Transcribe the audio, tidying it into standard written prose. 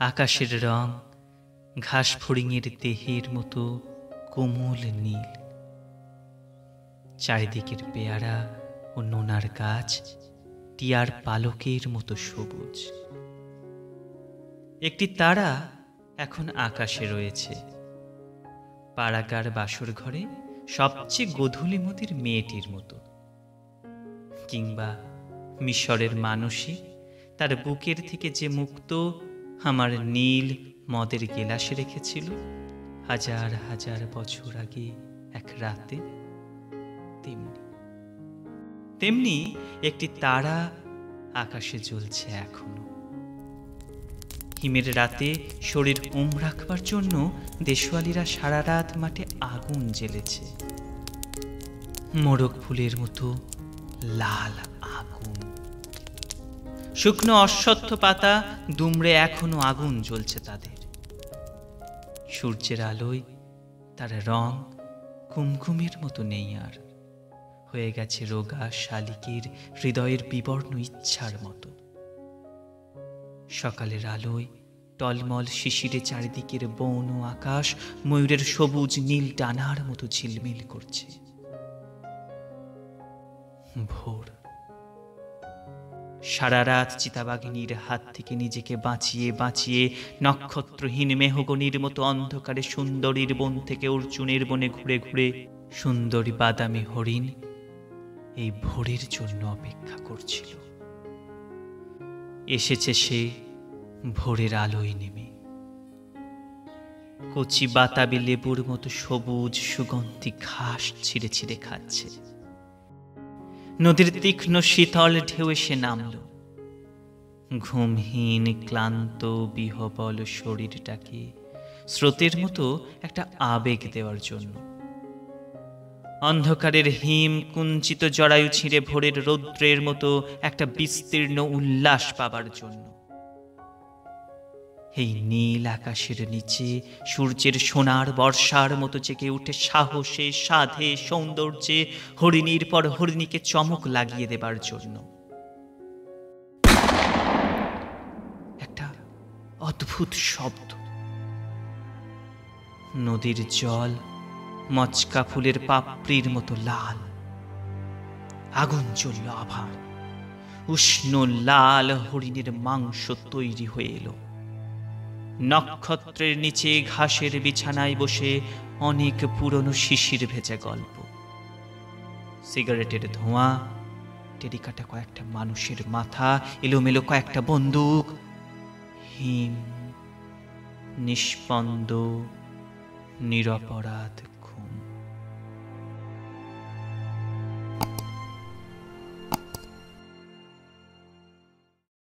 আকাশের রং ঘাস ফড়িংয়ের দেহের মতো কোমল নীল। চারিদিকের পেয়ারা ও নোনার গাছ টিয়ার পালকের মতো সবুজ। একটি তারা এখন আকাশে রয়েছে। পাড়াগার বাসর ঘরে সবচেয়ে গোধূলিমতির মেয়েটির মতো। কিংবা মিশরের মানসী তার বুকের থেকে যে মুক্ত আমার নীল মদের গেলাসে রেখেছিল হাজার হাজার বছর আগে এক রাতে, তেমনি তেমনি একটি তারা আকাশে জ্বলছে এখনো। হিমের রাতে শরীর রাখবার জন্য দেশওয়ালিরা সারা রাত মাঠে আগুন জ্বেলেছে। মোরগ ফুলের মতো লাল আগুন। শুকনো অশ্বত্থ পাতা দুমড়ে এখনো আগুন জ্বলছে তাদের। সূর্যের আলোয় তার রং কুমকুমের মতো নেই আর, হয়ে গেছে রোগা শালিকের হৃদয়ের বিবর্ণ ইচ্ছার মতো। সকালের আলোয় টলমল শিশিরে চারিদিকের বন ও আকাশ ময়ূরের সবুজ নীল ডানার মতো ঝিলমিল করছে। ভোর। সারা রাত চিতাবাঘিনীর হাত থেকে নিজেকে বাঁচিয়ে বাঁচিয়ে নক্ষত্রহীন মেহগনির মতো অন্ধকারে সুন্দরীর বন থেকে অর্জুনের বনে ঘুরে ঘুরে সুন্দরী বাদামি হরিণ এই ভোরের জন্য অপেক্ষা করছিল। এসেছে সে ভোরের আলোয় নেমে, কচি বাতাবি লেবুর মতো সবুজ সুগন্ধি ঘাস ছিঁড়ে ছিঁড়ে খাচ্ছে। নদীর তীক্ষ্ণ শীতল ঢেউ এসে নামল। ঘুমহীন ক্লান্ত বিহবল শরীরটাকে স্রোতের মতো একটা আবেগ দেওয়ার জন্য। অন্ধকারের হিম কুঞ্চিত জরায়ু ছিঁড়ে ভোরের রৌদ্রের মতো একটা বিস্তীর্ণ উল্লাস পাবার জন্য। এই নীল আকাশের নিচে সূর্যের সোনার বর্ষার মতো জেগে উঠে সাহসে সাধে সৌন্দর্যে হরিণীর পর হরিণীকে চমক লাগিয়ে দেবার জন্য। একটা অদ্ভুত শব্দ। নদীর জল মচকা ফুলের পাপড়ির মতো লাল। আগুন জ্বলল আবার। উষ্ণ লাল হরিণের মাংস তৈরি হয়ে এলো। নক্ষত্রের নিচে ঘাসের বিছানায় বসে অনেক পুরনো শিশির ভেজা গল্প। সিগারেটের ধোঁয়া, টেরিকাটা কয়েকটা মানুষের মাথা, এলোমেলো কয়েকটা বন্দুক। হিম, নিষ্পন্দ, নিরপরাধ